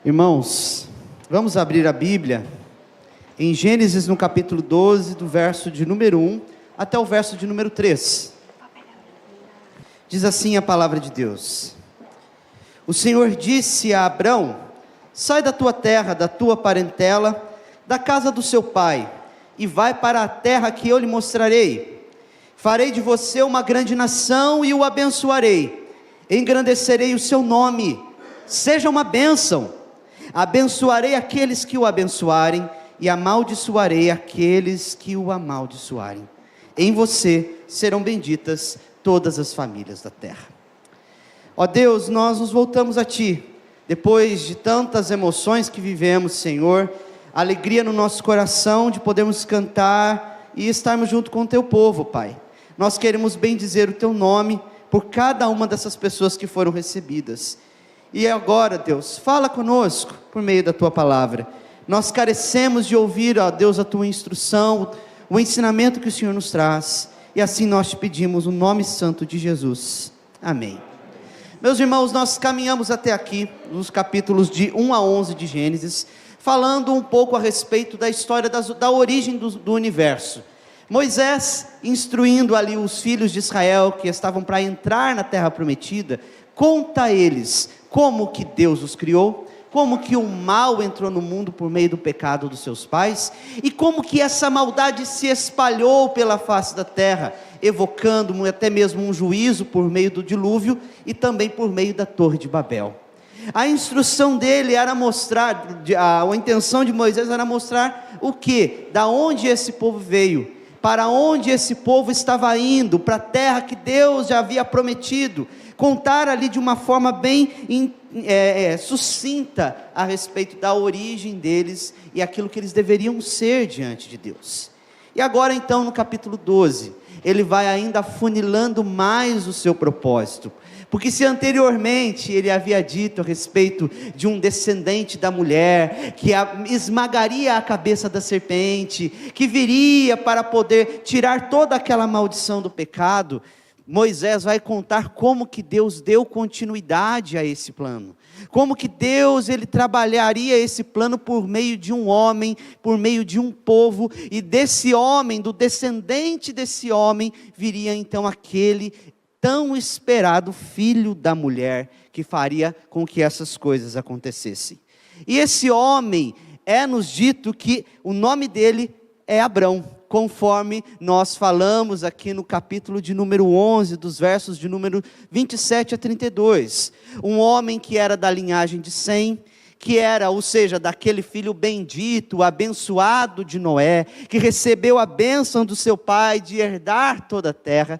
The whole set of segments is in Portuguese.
Irmãos, vamos abrir a Bíblia em Gênesis no capítulo 12, do verso de número 1 até o verso de número 3. Diz assim a palavra de Deus: O Senhor disse a Abrão: sai da tua terra, da tua parentela, da casa do seu pai, e vai para a terra que eu lhe mostrarei. Farei de você uma grande nação e o abençoarei, engrandecerei o seu nome, seja uma bênção. Abençoarei aqueles que o abençoarem, e amaldiçoarei aqueles que o amaldiçoarem. Em você serão benditas todas as famílias da terra. Ó Deus, nós nos voltamos a Ti, depois de tantas emoções que vivemos, Senhor, alegria no nosso coração de podermos cantar e estarmos junto com o Teu povo, Pai. Nós queremos bendizer o Teu nome por cada uma dessas pessoas que foram recebidas. E agora, Deus, fala conosco por meio da Tua palavra. Nós carecemos de ouvir, ó Deus, a Tua instrução, o ensinamento que o Senhor nos traz. E assim nós te pedimos, no nome santo de Jesus. Amém. Meus irmãos, nós caminhamos até aqui, nos capítulos de 1 a 11 de Gênesis, falando um pouco a respeito da história da origem do universo. Moisés, instruindo ali os filhos de Israel, que estavam para entrar na terra prometida, conta a eles como que Deus os criou, como que o mal entrou no mundo por meio do pecado dos seus pais, e como que essa maldade se espalhou pela face da terra, evocando até mesmo um juízo por meio do dilúvio, e também por meio da Torre de Babel. A instrução dele era mostrar, a intenção de Moisés era mostrar o que? Da onde esse povo veio, para onde esse povo estava indo, para a terra que Deus já havia prometido, contar ali de uma forma bem sucinta a respeito da origem deles e aquilo que eles deveriam ser diante de Deus. E agora então no capítulo 12, ele vai ainda afunilando mais o seu propósito, porque se anteriormente ele havia dito a respeito de um descendente da mulher, que esmagaria a cabeça da serpente, que viria para poder tirar toda aquela maldição do pecado, Moisés vai contar como que Deus deu continuidade a esse plano, como que Deus ele trabalharia esse plano por meio de um homem, por meio de um povo, e desse homem, do descendente desse homem, viria então aquele tão esperado filho da mulher, que faria com que essas coisas acontecessem. E esse homem, nos dito que o nome dele é Abrão, conforme nós falamos aqui no capítulo de número 11, dos versos de número 27 a 32, um homem que era da linhagem de Sem, que era, ou seja, daquele filho bendito, abençoado de Noé, que recebeu a bênção do seu pai de herdar toda a terra.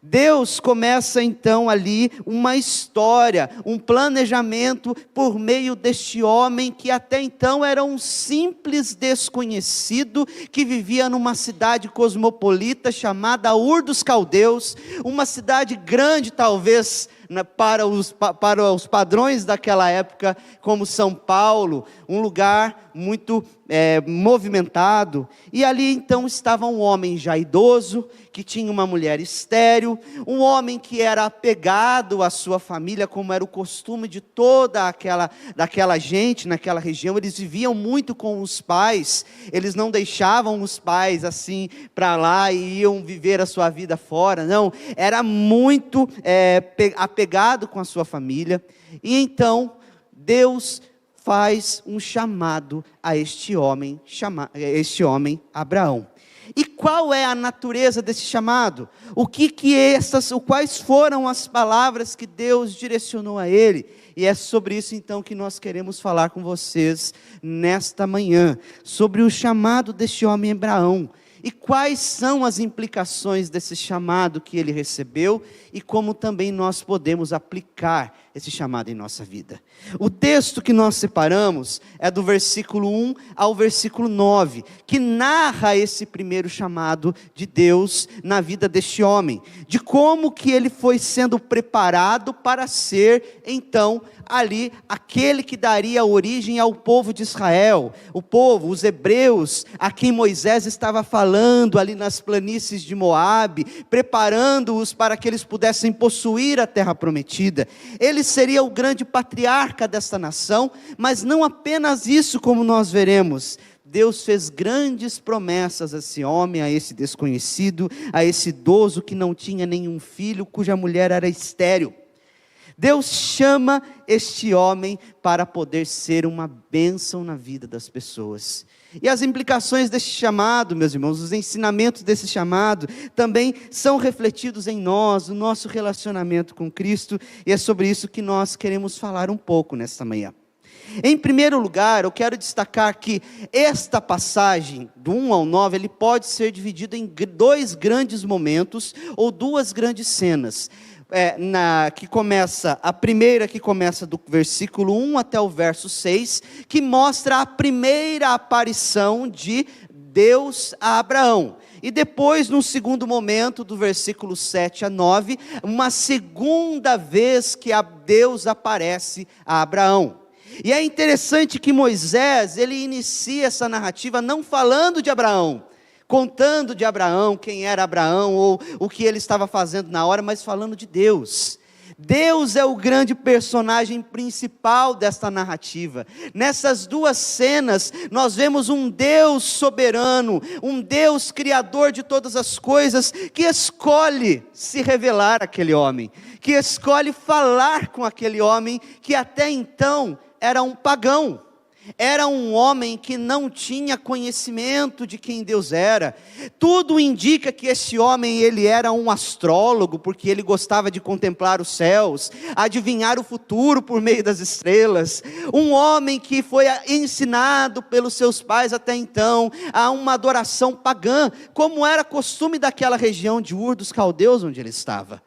Deus começa então ali uma história, um planejamento por meio deste homem que até então era um simples desconhecido, que vivia numa cidade cosmopolita chamada Ur dos Caldeus, uma cidade grande talvez para os padrões daquela época, como São Paulo, um lugar muito movimentado. E ali então estava um homem já idoso, que tinha uma mulher estéril, um homem que era apegado à sua família, como era o costume de toda daquela gente naquela região. Eles viviam muito com os pais, eles não deixavam os pais assim para lá e iam viver a sua vida fora, não, era muito apegado com a sua família. E então Deus faz um chamado a este homem Abraão. E qual é a natureza desse chamado? Quais foram as palavras que Deus direcionou a ele? E é sobre isso então que nós queremos falar com vocês nesta manhã, sobre o chamado deste homem Abraão. E quais são as implicações desse chamado que ele recebeu, e como também nós podemos aplicar esse chamado em nossa vida. O texto que nós separamos é do versículo 1 ao versículo 9, que narra esse primeiro chamado de Deus na vida deste homem, de como que ele foi sendo preparado para ser então ali aquele que daria origem ao povo de Israel, o povo, os hebreus, a quem Moisés estava falando ali nas planícies de Moabe, preparando-os para que eles pudessem possuir a terra prometida. Ele seria o grande patriarca desta nação, mas não apenas isso, como nós veremos. Deus fez grandes promessas a esse homem, a esse desconhecido, a esse idoso que não tinha nenhum filho, cuja mulher era estéril. Deus chama este homem para poder ser uma bênção na vida das pessoas. E as implicações desse chamado, meus irmãos, os ensinamentos desse chamado, também são refletidos em nós, no nosso relacionamento com Cristo, e é sobre isso que nós queremos falar um pouco nesta manhã. Em primeiro lugar, eu quero destacar que esta passagem, do 1 ao 9, ele pode ser dividido em dois grandes momentos, ou duas grandes cenas. A primeira que começa do versículo 1 até o verso 6, que mostra a primeira aparição de Deus a Abraão. E depois, num segundo momento, do versículo 7 a 9, uma segunda vez que Deus aparece a Abraão. E é interessante que Moisés, ele inicia essa narrativa não falando de Abraão, contando de Abraão, quem era Abraão, ou o que ele estava fazendo na hora, mas falando de Deus. Deus é o grande personagem principal desta narrativa. Nessas duas cenas, nós vemos um Deus soberano, um Deus criador de todas as coisas, que escolhe se revelar àquele homem, que escolhe falar com aquele homem, que até então era um pagão. Era um homem que não tinha conhecimento de quem Deus era. Tudo indica que esse homem, ele era um astrólogo, porque ele gostava de contemplar os céus, adivinhar o futuro por meio das estrelas. Um homem que foi ensinado pelos seus pais até então a uma adoração pagã, como era costume daquela região de Ur dos Caldeus, onde ele estava.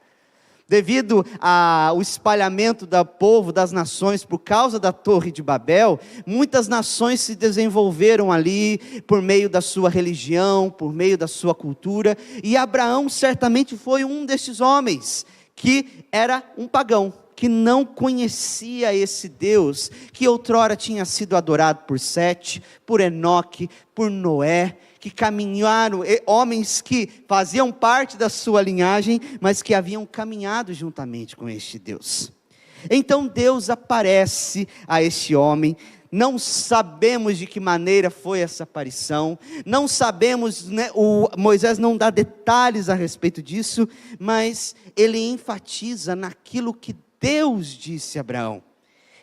Devido ao espalhamento do povo, das nações, por causa da Torre de Babel, muitas nações se desenvolveram ali, por meio da sua religião, por meio da sua cultura, e Abraão certamente foi um desses homens, que era um pagão, que não conhecia esse Deus, que outrora tinha sido adorado por Sete, por Enoque, por Noé, que caminharam, homens que faziam parte da sua linhagem, mas que haviam caminhado juntamente com este Deus. Então Deus aparece a este homem. Não sabemos de que maneira foi essa aparição, não sabemos, Moisés não dá detalhes a respeito disso, mas ele enfatiza naquilo que Deus disse a Abraão.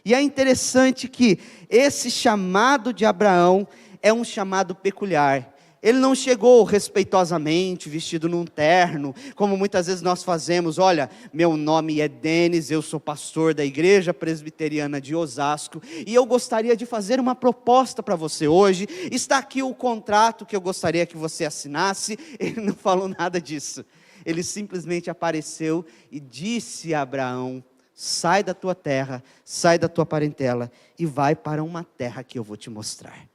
E é interessante que esse chamado de Abraão é um chamado peculiar. Ele não chegou respeitosamente, vestido num terno, como muitas vezes nós fazemos. Olha, meu nome é Denis, eu sou pastor da Igreja Presbiteriana de Osasco, e eu gostaria de fazer uma proposta para você hoje. Está aqui o contrato que eu gostaria que você assinasse. Ele não falou nada disso. Ele simplesmente apareceu e disse a Abraão: sai da tua terra, sai da tua parentela, e vai para uma terra que eu vou te mostrar.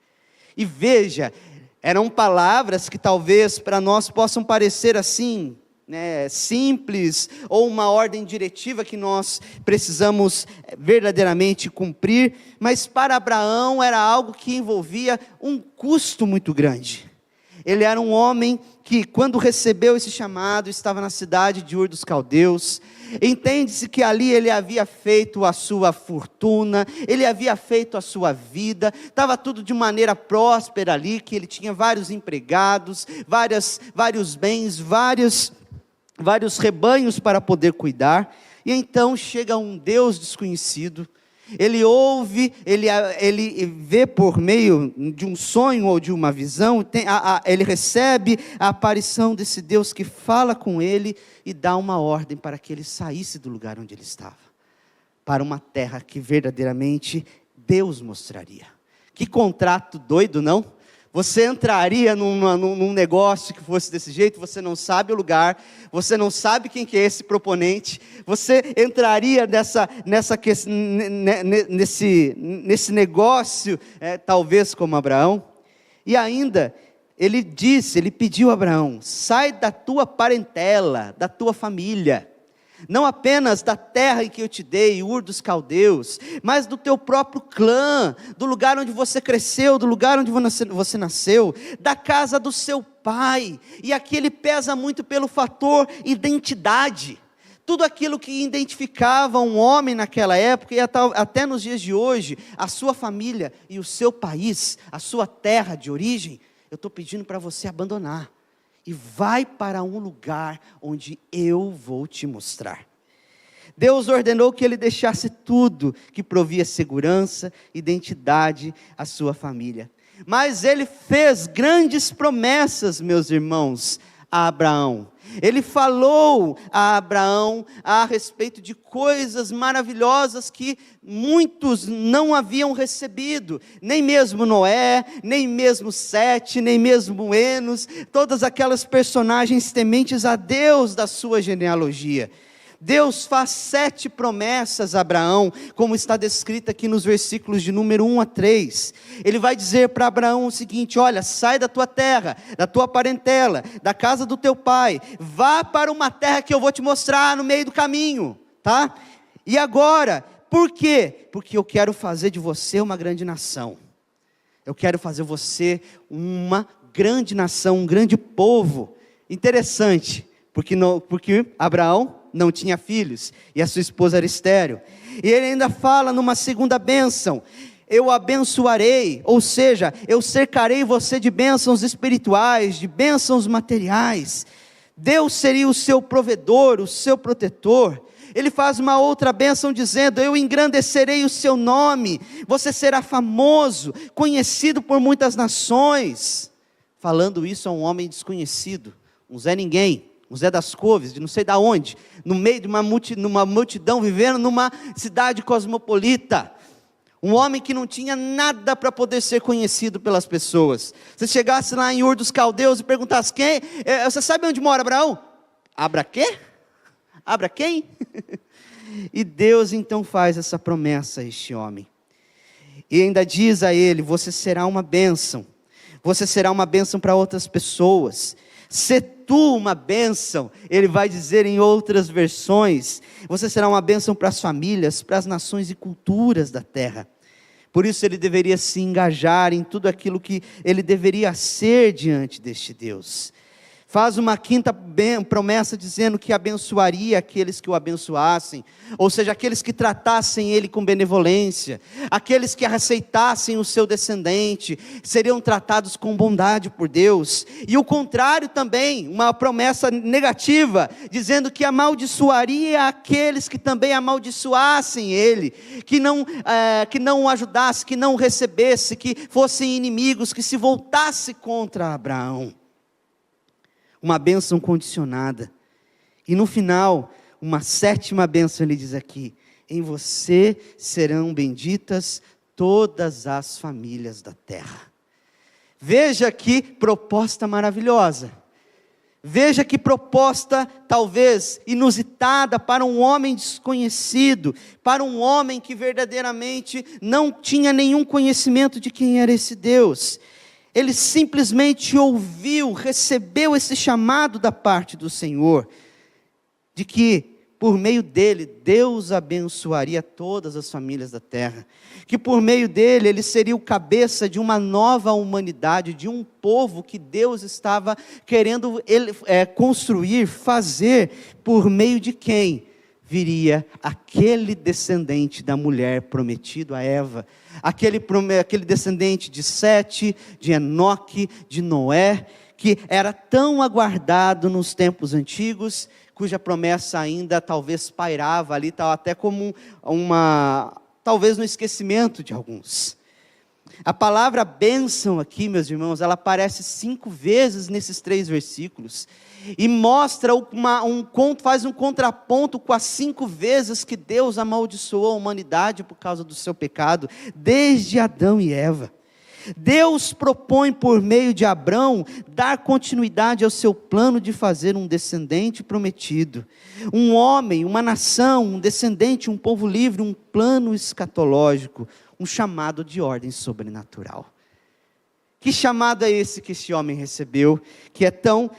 E veja, eram palavras que talvez para nós possam parecer assim, simples, ou uma ordem diretiva que nós precisamos verdadeiramente cumprir, mas para Abraão era algo que envolvia um custo muito grande. Ele era um homem que, quando recebeu esse chamado, estava na cidade de Ur dos Caldeus. Entende-se que ali ele havia feito a sua fortuna, ele havia feito a sua vida, estava tudo de maneira próspera ali, que ele tinha vários empregados, vários bens, vários rebanhos para poder cuidar. E então chega um Deus desconhecido. Ele ouve, ele vê por meio de um sonho ou de uma visão, ele recebe a aparição desse Deus que fala com ele e dá uma ordem para que ele saísse do lugar onde ele estava, para uma terra que verdadeiramente Deus mostraria. Que contrato doido, não? Você entraria num negócio que fosse desse jeito, você não sabe o lugar, você não sabe quem que é esse proponente, você entraria nesse negócio, talvez como Abraão. E ainda, ele pediu a Abraão: sai da tua parentela, da tua família, não apenas da terra em que eu te dei, Ur dos Caldeus, mas do teu próprio clã, do lugar onde você cresceu, do lugar onde você nasceu, da casa do seu pai. E aqui ele pesa muito pelo fator identidade. tudo aquilo que identificava um homem naquela época e até nos dias de hoje, a sua família e o seu país, a sua terra de origem, eu estou pedindo para você abandonar. E vai para um lugar onde eu vou te mostrar. Deus ordenou que ele deixasse tudo que provia segurança, identidade à sua família. Mas ele fez grandes promessas, meus irmãos, a Abraão. Ele falou a Abraão a respeito de coisas maravilhosas que muitos não haviam recebido, nem mesmo Noé, nem mesmo Sete, nem mesmo Enos, todas aquelas personagens tementes a Deus da sua genealogia. Deus faz 7 promessas a Abraão, como está descrito aqui nos versículos de número 1 a 3. Ele vai dizer para Abraão o seguinte: olha, sai da tua terra, da tua parentela, da casa do teu pai, vá para uma terra que eu vou te mostrar no meio do caminho, tá? E agora, por quê? Porque eu quero fazer de você uma grande nação. Eu quero fazer você uma grande nação, um grande povo. Interessante, porque Abraão não tinha filhos, e a sua esposa era estéril. E ele ainda fala numa segunda bênção: eu abençoarei, ou seja, eu cercarei você de bênçãos espirituais, de bênçãos materiais. Deus seria o seu provedor, o seu protetor. Ele faz uma outra bênção dizendo: eu engrandecerei o seu nome, você será famoso, conhecido por muitas nações. Falando isso a um homem desconhecido, um Zé Ninguém, um Zé das Couves, de não sei de onde, no meio de uma multidão, vivendo numa cidade cosmopolita. Um homem que não tinha nada para poder ser conhecido pelas pessoas. Se chegasse lá em Ur dos Caldeus e perguntasse: quem? Você sabe onde mora Abraão? Abra quê? Abra quem? E Deus então faz essa promessa a este homem. E ainda diz a ele: você será uma bênção. Você será uma bênção para outras pessoas. Se tu uma bênção, ele vai dizer em outras versões, você será uma bênção para as famílias, para as nações e culturas da terra. Por isso ele deveria se engajar em tudo aquilo que ele deveria ser diante deste Deus. Faz uma quinta promessa dizendo que abençoaria aqueles que o abençoassem, ou seja, aqueles que tratassem ele com benevolência, aqueles que aceitassem o seu descendente, seriam tratados com bondade por Deus. E o contrário também, uma promessa negativa, dizendo que amaldiçoaria aqueles que também amaldiçoassem ele, que não o ajudasse, que não o recebesse, que fossem inimigos, que se voltasse contra Abraão. Uma bênção condicionada. E no final, uma 7ª bênção, ele diz aqui: em você serão benditas todas as famílias da terra. Veja que proposta maravilhosa. Veja que proposta talvez inusitada para um homem desconhecido, para um homem que verdadeiramente não tinha nenhum conhecimento de quem era esse Deus. Ele simplesmente ouviu, recebeu esse chamado da parte do Senhor, de que por meio dele, Deus abençoaria todas as famílias da terra, que por meio dele, ele seria o cabeça de uma nova humanidade, de um povo que Deus estava querendo construir, fazer, por meio de quem viria aquele descendente da mulher prometido a Eva, aquele descendente de Sete, de Enoque, de Noé, que era tão aguardado nos tempos antigos, cuja promessa ainda talvez pairava ali, até como talvez no esquecimento de alguns. A palavra bênção aqui, meus irmãos, ela aparece 5 vezes nesses 3 versículos, e mostra faz um contraponto com as 5 vezes que Deus amaldiçoou a humanidade por causa do seu pecado, desde Adão e Eva. Deus propõe por meio de Abrão dar continuidade ao seu plano de fazer um descendente prometido, um homem, uma nação, um descendente, um povo livre, um plano escatológico, um chamado de ordem sobrenatural. Que chamado é esse que esse homem recebeu, que é tão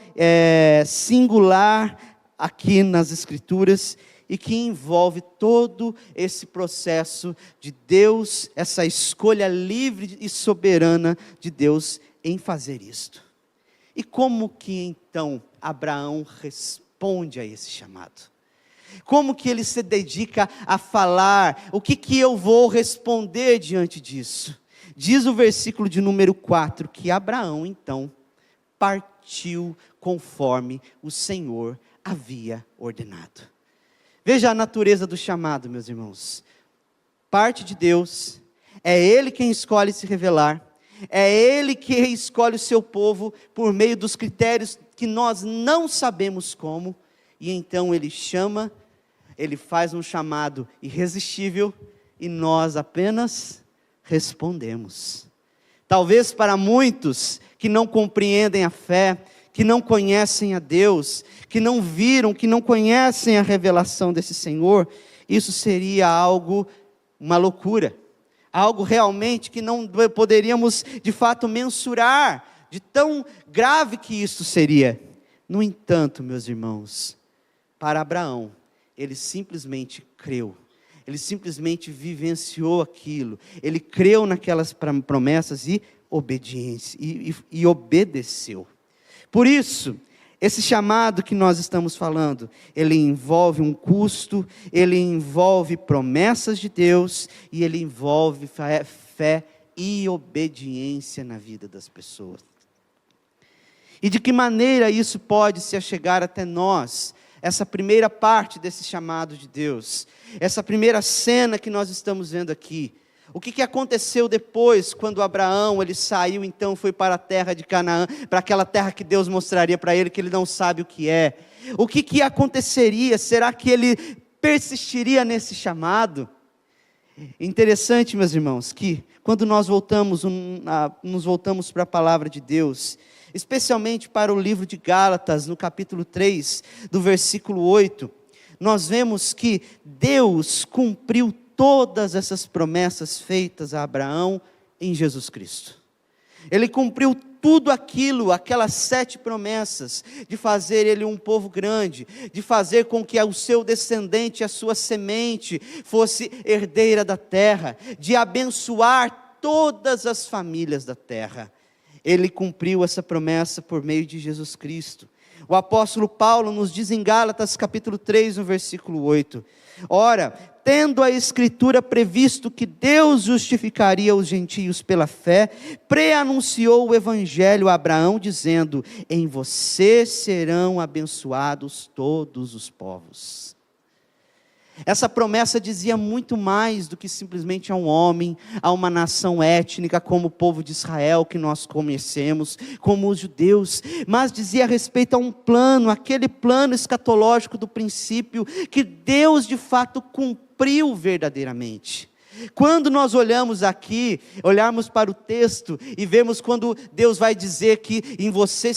singular aqui nas Escrituras, e que envolve todo esse processo de Deus, essa escolha livre e soberana de Deus em fazer isto. E como que então Abraão responde a esse chamado? Como que ele se dedica a falar? O que eu vou responder diante disso? Diz o versículo de número 4, que Abraão então partiu conforme o Senhor havia ordenado. Veja a natureza do chamado, meus irmãos. Parte de Deus, é Ele quem escolhe se revelar, é Ele que escolhe o seu povo por meio dos critérios que nós não sabemos como, e então Ele chama, Ele faz um chamado irresistível, e nós apenas respondemos. Talvez para muitos que não compreendem a fé, que não conhecem a Deus, que não viram, que não conhecem a revelação desse Senhor, isso seria algo, uma loucura, algo realmente que não poderíamos de fato mensurar, de tão grave que isso seria. No entanto, meus irmãos, para Abraão, ele simplesmente creu, ele simplesmente vivenciou aquilo, ele creu naquelas promessas e obedeceu. Por isso, esse chamado que nós estamos falando, ele envolve um custo, ele envolve promessas de Deus, e ele envolve fé e obediência na vida das pessoas. E de que maneira isso pode se achegar até nós? Essa primeira parte desse chamado de Deus, essa primeira cena que nós estamos vendo aqui. O que aconteceu depois, quando Abraão, ele saiu, então foi para a terra de Canaã, para aquela terra que Deus mostraria para ele, que ele não sabe o que é. O que aconteceria? Será que ele persistiria nesse chamado? Interessante, meus irmãos, que quando nós nos voltamos para a palavra de Deus, especialmente para o livro de Gálatas, no capítulo 3, do versículo 8, nós vemos que Deus cumpriu todas essas promessas feitas a Abraão em Jesus Cristo. Ele cumpriu tudo aquilo, aquelas 7 promessas, de fazer ele um povo grande, de fazer com que o seu descendente, a sua semente, fosse herdeira da terra, de abençoar todas as famílias da terra. Ele cumpriu essa promessa por meio de Jesus Cristo. O apóstolo Paulo nos diz em Gálatas capítulo 3, no versículo 8, ora, tendo a Escritura previsto que Deus justificaria os gentios pela fé, pré-anunciou o Evangelho a Abraão, dizendo, em você serão abençoados todos os povos. Essa promessa dizia muito mais do que simplesmente a um homem, a uma nação étnica como o povo de Israel que nós conhecemos, como os judeus, mas dizia a respeito a um plano, aquele plano escatológico do princípio, que Deus de fato cumpriu verdadeiramente. Quando nós olhamos aqui, olharmos para o texto e vemos quando Deus vai dizer que em você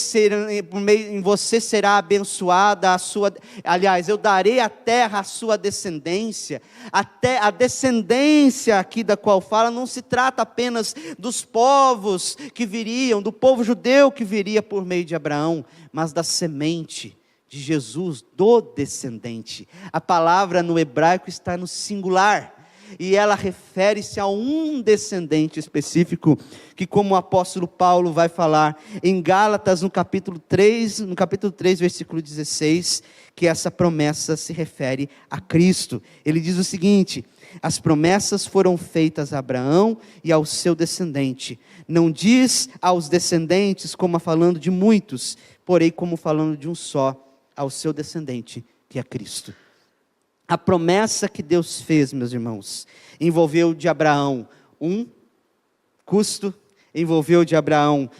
será abençoada a sua, aliás, eu darei a terra à sua descendência. Até a descendência aqui da qual fala não se trata apenas dos povos que viriam, do povo judeu que viria por meio de Abraão, mas da semente de Jesus, do descendente. A palavra no hebraico está no singular. E ela refere-se a um descendente específico, que como o apóstolo Paulo vai falar em Gálatas no capítulo 3, versículo 16, que essa promessa se refere a Cristo. Ele diz o seguinte, as promessas foram feitas a Abraão e ao seu descendente. Não diz aos descendentes como falando de muitos, porém como falando de um só, ao seu descendente, que é Cristo. A promessa que Deus fez, meus irmãos, envolveu de Abraão um custo, envolveu de Abraão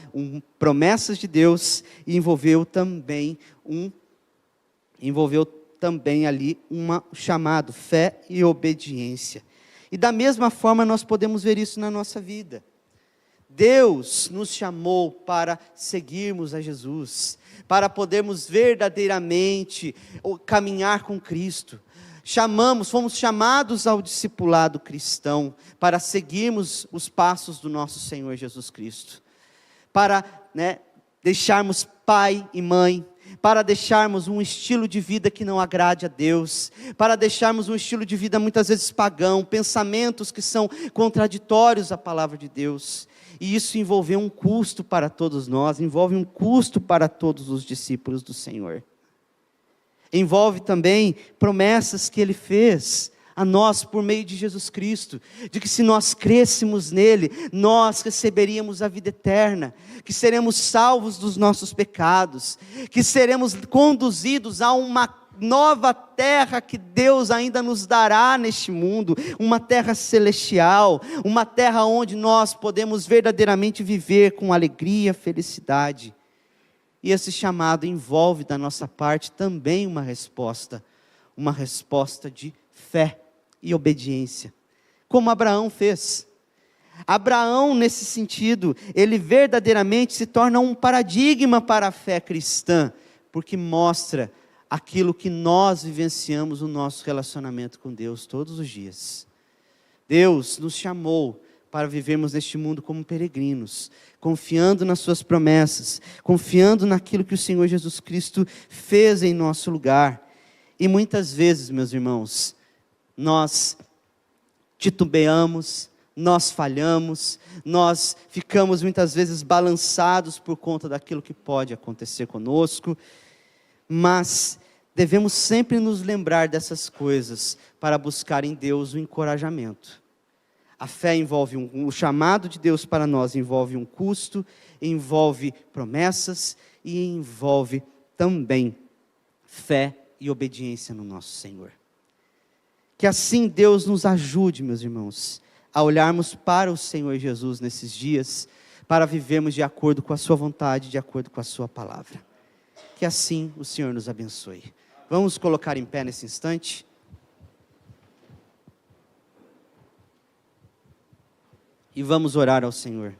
promessas de Deus, e envolveu também ali um chamado, fé e obediência. E da mesma forma nós podemos ver isso na nossa vida. Deus nos chamou para seguirmos a Jesus, para podermos verdadeiramente caminhar com Cristo. Fomos chamados ao discipulado cristão, para seguirmos os passos do nosso Senhor Jesus Cristo, para deixarmos pai e mãe, para deixarmos um estilo de vida que não agrade a Deus, para deixarmos um estilo de vida muitas vezes pagão, pensamentos que são contraditórios à palavra de Deus, e isso envolveu um custo para todos nós, envolve um custo para todos os discípulos do Senhor. envolve também promessas que Ele fez a nós por meio de Jesus Cristo, de que se nós crêssemos nele, nós receberíamos a vida eterna, que seremos salvos dos nossos pecados, que seremos conduzidos a uma nova terra que Deus ainda nos dará neste mundo, uma terra celestial, uma terra onde nós podemos verdadeiramente viver com alegria, felicidade. E esse chamado envolve da nossa parte também uma resposta de fé e obediência, como Abraão fez. Abraão, nesse sentido, ele verdadeiramente se torna um paradigma para a fé cristã, porque mostra aquilo que nós vivenciamos no nosso relacionamento com Deus todos os dias. Deus nos chamou para vivermos neste mundo como peregrinos, confiando nas suas promessas, confiando naquilo que o Senhor Jesus Cristo fez em nosso lugar. E muitas vezes, meus irmãos, nós titubeamos, nós falhamos, nós ficamos muitas vezes balançados por conta daquilo que pode acontecer conosco, mas devemos sempre nos lembrar dessas coisas para buscar em Deus o encorajamento. A fé envolve o chamado de Deus para nós envolve um custo, envolve promessas e envolve também fé e obediência no nosso Senhor. Que assim Deus nos ajude, meus irmãos, a olharmos para o Senhor Jesus nesses dias, para vivermos de acordo com a sua vontade, de acordo com a sua palavra. Que assim o Senhor nos abençoe. Vamos colocar em pé nesse instante. E vamos orar ao Senhor.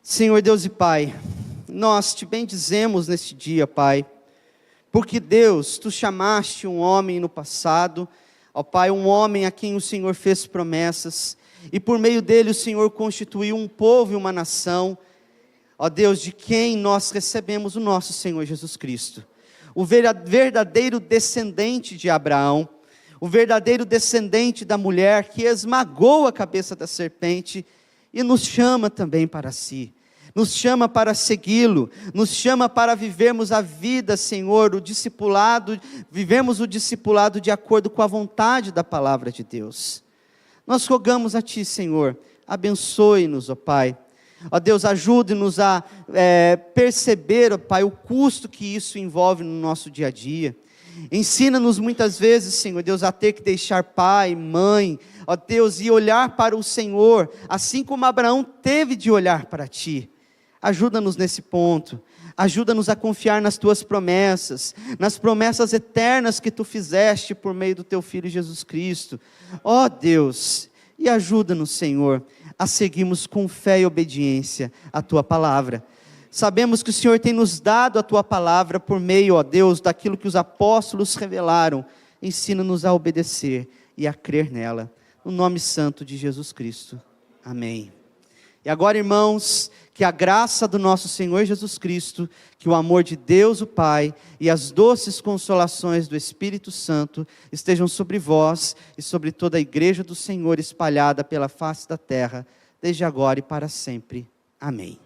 Senhor Deus e Pai, nós te bendizemos neste dia, Pai, porque Deus, Tu chamaste um homem no passado, ó Pai, um homem a quem o Senhor fez promessas, e por meio dele o Senhor constituiu um povo e uma nação, ó Deus, de quem nós recebemos o nosso Senhor Jesus Cristo, o verdadeiro descendente de Abraão, o verdadeiro descendente da mulher que esmagou a cabeça da serpente e nos chama também para si. Nos chama para segui-lo, nos chama para vivermos a vida, Senhor, o discipulado, vivemos o discipulado de acordo com a vontade da palavra de Deus. Nós rogamos a Ti, Senhor, abençoe-nos, ó Pai. Ó Deus, ajude-nos a perceber, ó Pai, o custo que isso envolve no nosso dia a dia. Ensina-nos muitas vezes, Senhor Deus, a ter que deixar pai, mãe, ó Deus, e olhar para o Senhor, assim como Abraão teve de olhar para Ti. Ajuda-nos nesse ponto, ajuda-nos a confiar nas Tuas promessas, nas promessas eternas que Tu fizeste por meio do Teu Filho Jesus Cristo. Ó Deus, e ajuda-nos, Senhor, a seguirmos com fé e obediência a Tua palavra. Sabemos que o Senhor tem nos dado a Tua palavra por meio, ó Deus, daquilo que os apóstolos revelaram. Ensina-nos a obedecer e a crer nela. No nome santo de Jesus Cristo. Amém. E agora, irmãos, que a graça do nosso Senhor Jesus Cristo, que o amor de Deus o Pai e as doces consolações do Espírito Santo estejam sobre vós e sobre toda a igreja do Senhor espalhada pela face da terra, desde agora e para sempre. Amém.